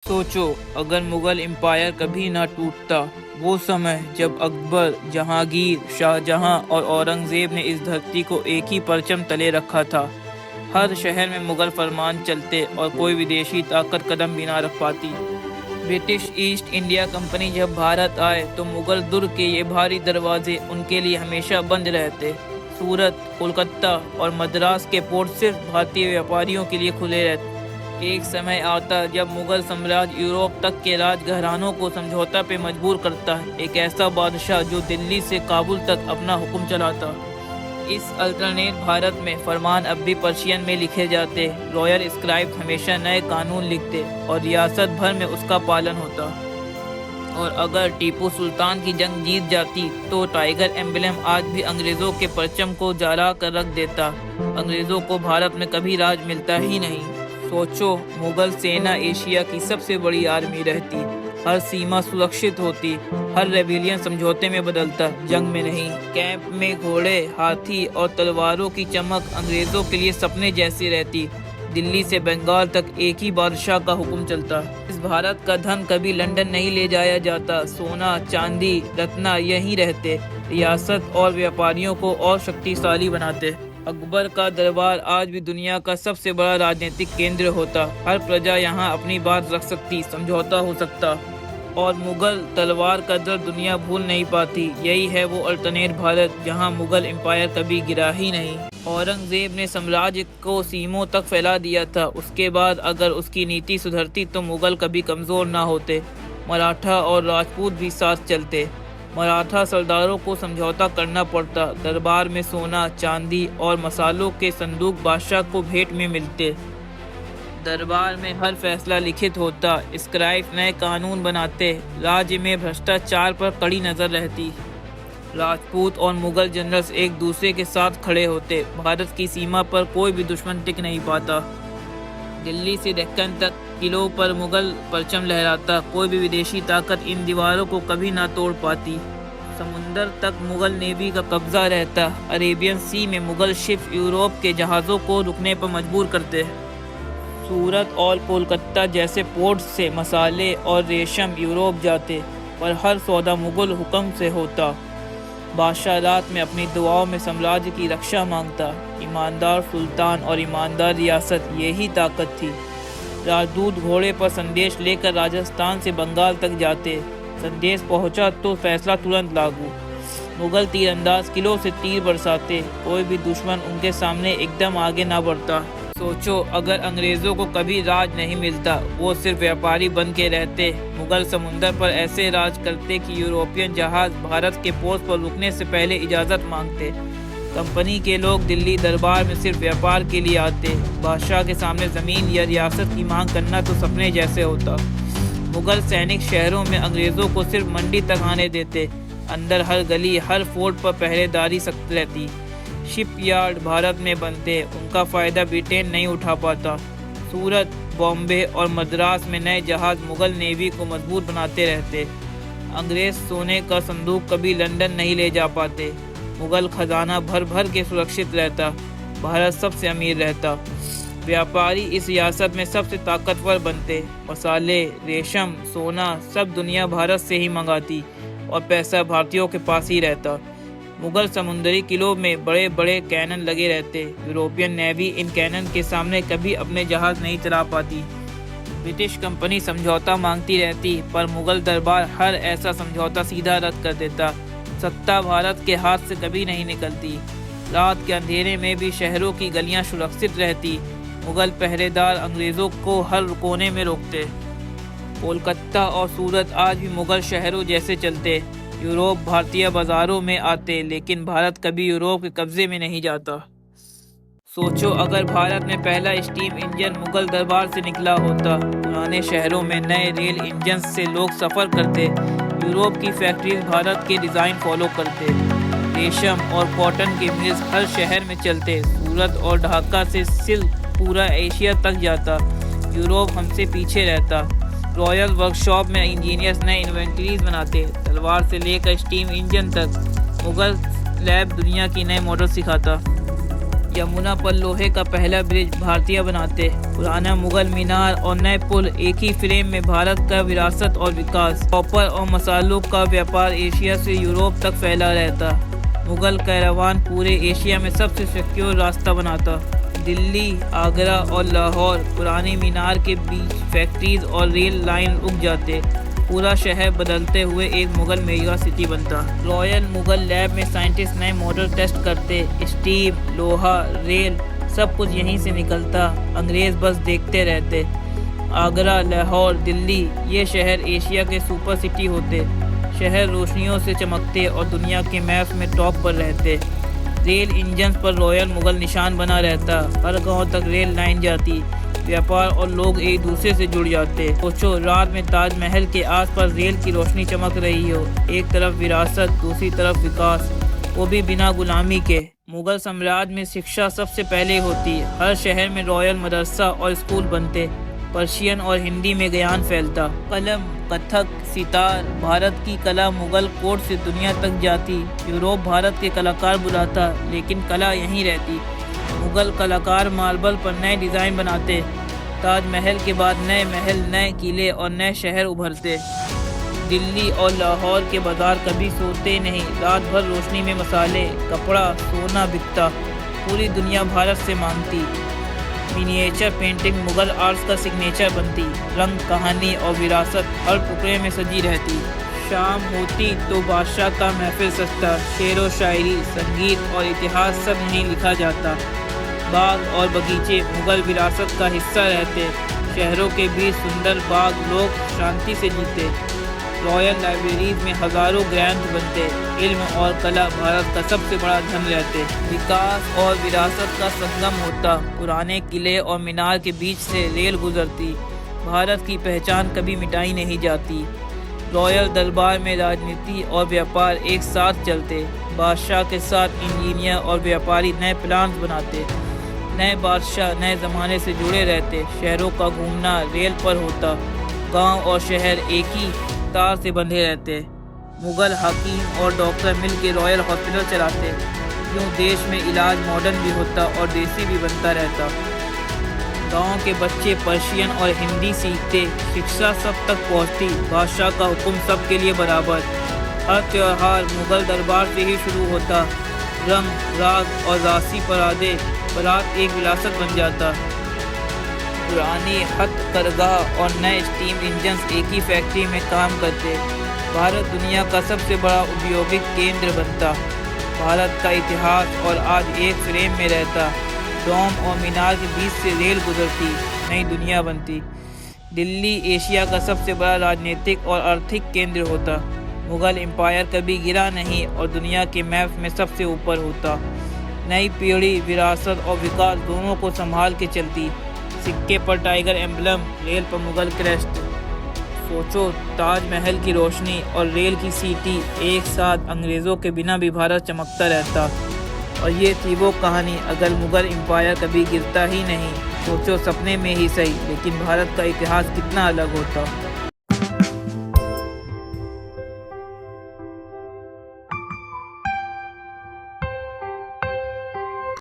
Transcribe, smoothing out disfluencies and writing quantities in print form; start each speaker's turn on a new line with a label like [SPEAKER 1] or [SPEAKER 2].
[SPEAKER 1] सोचो अगर मुगल एम्पायर कभी ना टूटता। वो समय जब अकबर, जहांगीर, शाहजहां और औरंगजेब ने इस धरती को एक ही परचम तले रखा था। हर शहर में मुगल फरमान चलते और कोई विदेशी ताकत कदम भी ना रख पाती। ब्रिटिश ईस्ट इंडिया कंपनी जब भारत आए तो मुगल दुर्ग के ये भारी दरवाजे उनके लिए हमेशा बंद रहते। सूरत, कोलकाता और मद्रास के पोर्ट सिर्फ भारतीय व्यापारियों के लिए खुले रहते। एक समय आता जब मुगल साम्राज्य यूरोप तक के राजघरानों को समझौता पे मजबूर करता है, एक ऐसा बादशाह जो दिल्ली से काबुल तक अपना हुक्म चलाता। इस अल्टरनेट भारत में फरमान अब भी पर्शियन में लिखे जाते, रॉयल स्क्राइब हमेशा नए कानून लिखते और रियासत भर में उसका पालन होता। और अगर टीपू सुल्तान की जंग जीत जाती तो टाइगर एम्बलम आज भी अंग्रेजों के परचम को जला कर रख देता। अंग्रेजों को भारत में कभी राज मिलता ही नहीं। सोचो मुगल सेना एशिया की सबसे बड़ी आर्मी रहती, हर सीमा सुरक्षित होती, हर रेबिलियन समझौते में बदलता, जंग में नहीं। कैंप में घोड़े, हाथी और तलवारों की चमक अंग्रेजों के लिए सपने जैसी रहती। दिल्ली से बंगाल तक एक ही बादशाह का हुक्म चलता। इस भारत का धन कभी लंदन नहीं ले जाया जाता। सोना, चांदी, रत्ना यहीं रहते, रियासत और व्यापारियों को और शक्तिशाली बनाते। अकबर का दरबार आज भी दुनिया का सबसे बड़ा राजनीतिक केंद्र होता। हर प्रजा यहाँ अपनी बात रख सकती, समझौता हो सकता। और मुगल तलवार का दर्द दुनिया भूल नहीं पाती। यही है वो अल्टरनेट भारत जहाँ मुगल एम्पायर कभी गिरा ही नहीं। औरंगजेब ने साम्राज्य को सीमों तक फैला दिया था। उसके बाद अगर उसकी नीति सुधरती तो मुगल कभी कमज़ोर ना होते। मराठा और राजपूत भी साथ चलते। मराठा सरदारों को समझौता करना पड़ता। दरबार में सोना, चांदी और मसालों के संदूक बादशाह को भेंट में मिलते। दरबार में हर फैसला लिखित होता। स्क्राइब नए कानून बनाते। राज्य में भ्रष्टाचार पर कड़ी नज़र रहती। राजपूत और मुगल जनरल्स एक दूसरे के साथ खड़े होते। भारत की सीमा पर कोई भी दुश्मन टिक नहीं पाता। दिल्ली से दक्कन तक किलों पर मुगल परचम लहराता। कोई भी विदेशी ताकत इन दीवारों को कभी ना तोड़ पाती। समुंदर तक मुगल नेवी का कब्जा रहता। अरेबियन सी में मुगल शिप यूरोप के जहाज़ों को रुकने पर मजबूर करते। सूरत और कोलकाता जैसे पोर्ट से मसाले और रेशम यूरोप जाते, पर हर सौदा मुगल हुक्म से होता। बादशाह रात में अपनी दुआओं में साम्राज्य की रक्षा मांगता। ईमानदार सुल्तान और ईमानदार रियासत, यही ताकत थी। राजदूत घोड़े पर संदेश लेकर राजस्थान से बंगाल तक जाते। संदेश पहुंचा तो फैसला तुरंत लागू। मुगल तीरंदाज किलों से तीर बरसाते। कोई भी दुश्मन उनके सामने एकदम आगे ना बढ़ता। सोचो अगर अंग्रेज़ों को कभी राज नहीं मिलता, वो सिर्फ व्यापारी बन के रहते। मुगल समुंदर पर ऐसे राज करते कि यूरोपियन जहाज भारत के पोर्ट पर रुकने से पहले इजाज़त मांगते। कंपनी के लोग दिल्ली दरबार में सिर्फ व्यापार के लिए आते। बादशाह के सामने ज़मीन या रियासत की मांग करना तो सपने जैसे होता। मुगल सैनिक शहरों में अंग्रेज़ों को सिर्फ मंडी तक आने देते। अंदर हर गली, हर फोर्ट पर पहरेदारी सख्त रहती। शिपयार्ड भारत में बनते, उनका फ़ायदा ब्रिटेन नहीं उठा पाता। सूरत, बॉम्बे और मद्रास में नए जहाज़ मुगल नेवी को मजबूत बनाते रहते। अंग्रेज़ सोने का संदूक कभी लंदन नहीं ले जा पाते। मुगल खजाना भर भर के सुरक्षित रहता। भारत सबसे अमीर रहता। व्यापारी इस रियासत में सबसे ताकतवर बनते। मसाले, रेशम, सोना सब दुनिया भारत से ही मंगाती और पैसा भारतीयों के पास ही रहता। मुगल समुद्री किलों में बड़े बड़े कैनन लगे रहते। यूरोपियन नेवी इन कैनन के सामने कभी अपने जहाज़ नहीं चला पाती। ब्रिटिश कंपनी समझौता मांगती रहती, पर मुगल दरबार हर ऐसा समझौता सीधा रद्द कर देता। सत्ता भारत के हाथ से कभी नहीं निकलती। रात के अंधेरे में भी शहरों की गलियां सुरक्षित रहती। मुगल पहरेदार अंग्रेज़ों को हर कोने में रोकते। कोलकाता और सूरत आज भी मुगल शहरों जैसे चलते। यूरोप भारतीय बाज़ारों में आते, लेकिन भारत कभी यूरोप के कब्ज़े में नहीं जाता। सोचो अगर भारत में पहला स्टीम इंजन मुगल दरबार से निकला होता। पुराने शहरों में नए रेल इंजन से लोग सफ़र करते। यूरोप की फैक्ट्रीज भारत के डिज़ाइन फॉलो करते। रेशम और कॉटन के मिल्स हर शहर में चलते। सूरत और ढाका से सिल्क पूरा एशिया तक जाता। यूरोप हमसे पीछे रहता। रॉयल वर्कशॉप में इंजीनियर्स नए इन्वेंटरीज बनाते। तलवार से लेकर स्टीम इंजन तक मुगल लैब दुनिया की नए मॉडल सिखाता। यमुना पर लोहे का पहला ब्रिज भारतीय बनाते। पुराना मुगल मीनार और नए पुल एक ही फ्रेम में भारत का विरासत और विकास। कॉपर और मसालों का व्यापार एशिया से यूरोप तक फैला रहता। मुगल कैरावान पूरे एशिया में सबसे सिक्योर रास्ता बनाता। दिल्ली, आगरा और लाहौर पुराने मीनार के बीच फैक्ट्रीज और रेल लाइन रुक जाते। पूरा शहर बदलते हुए एक मुगल मेगा सिटी बनता। रॉयल मुगल लैब में साइंटिस्ट नए मॉडल टेस्ट करते। स्टीम, लोहा, रेल सब कुछ यहीं से निकलता। अंग्रेज बस देखते रहते। आगरा, लाहौर, दिल्ली ये शहर एशिया के सुपर सिटी होते। शहर रोशनियों से चमकते और दुनिया के मैप्स में टॉप पर रहते। रेल इंजन पर रॉयल मुगल निशान बना रहता। हर गांव तक रेल लाइन जाती। व्यापार और लोग एक दूसरे से जुड़ जाते। सोचो, रात में ताजमहल के आसपास रेल की रोशनी चमक रही हो। एक तरफ विरासत, दूसरी तरफ विकास, वो भी बिना गुलामी के। मुगल साम्राज्य में शिक्षा सबसे पहले होती। हर शहर में रॉयल मदरसा और स्कूल बनते। पर्शियन और हिंदी में ज्ञान फैलता। कलम, कथक, सितार, भारत की कला मुगल कोर्ट से दुनिया तक जाती। यूरोप भारत के कलाकार बुलाता, लेकिन कला यहीं रहती। मुगल कलाकार मार्बल पर नए डिज़ाइन बनाते। ताजमहल के बाद नए महल, नए किले और नए शहर उभरते। दिल्ली और लाहौर के बाजार कभी सोते नहीं। रात भर रोशनी में मसाले, कपड़ा, सोना बिकता। पूरी दुनिया भारत से मांगती। मिनिएचर पेंटिंग मुगल आर्ट्स का सिग्नेचर बनती। रंग, कहानी और विरासत हर टुकड़े में सजी रहती। शाम होती तो बादशाह का महफिल सजता। शेर व शायरी, संगीत और इतिहास सब यहीं लिखा जाता। बाग और बगीचे मुगल विरासत का हिस्सा रहते। शहरों के बीच सुंदर बाग, लोग शांति से जीते। रॉयल लाइब्रेरीज में हजारों ग्रंथ बनते। इल्म और कला भारत का सबसे बड़ा धन रहते। विकास और विरासत का संगम होता। पुराने किले और मीनार के बीच से रेल गुजरती। भारत की पहचान कभी मिटाई नहीं जाती। रॉयल दरबार में राजनीति और व्यापार एक साथ चलते। बादशाह के साथ इंजीनियर और व्यापारी नए प्लान्स बनाते। नए बादशाह नए ज़माने से जुड़े रहते। शहरों का घूमना रेल पर होता। गांव और शहर एक ही तार से बंधे रहते। मुगल हकीम और डॉक्टर मिल के रॉयल हॉस्पिटल चलाते। यूँ देश में इलाज मॉडर्न भी होता और देसी भी बनता रहता। गांव के बच्चे पर्शियन और हिंदी सीखते। शिक्षा सब तक पहुंचती। बादशाह का हुक्म सबके लिए बराबर। हर त्योहार मुगल दरबार से ही शुरू होता। रंग, राग और राशि परादे बारात एक विरासत बन जाता। पुरानी हथकरघा और नए स्टीम इंजन्स एक ही फैक्ट्री में काम करते। भारत दुनिया का सबसे बड़ा औद्योगिक केंद्र बनता। भारत का इतिहास और आज एक फ्रेम में रहता। डोम और मीनार के बीच से रेल गुजरती, नई दुनिया बनती। दिल्ली एशिया का सबसे बड़ा राजनीतिक और आर्थिक केंद्र होता। मुगल एम्पायर कभी गिरा नहीं और दुनिया के मैप में सबसे ऊपर होता। नई पीढ़ी विरासत और विकास दोनों को संभाल के चलती। सिक्के पर टाइगर एम्बलम, रेल पर मुगल क्रेस्ट। सोचो, ताजमहल की रोशनी और रेल की सीटी एक साथ, अंग्रेज़ों के बिना भी भारत चमकता रहता। और ये थी वो कहानी, अगर मुगल एम्पायर कभी गिरता ही नहीं। सोचो, सपने में ही सही, लेकिन भारत का इतिहास कितना अलग होता।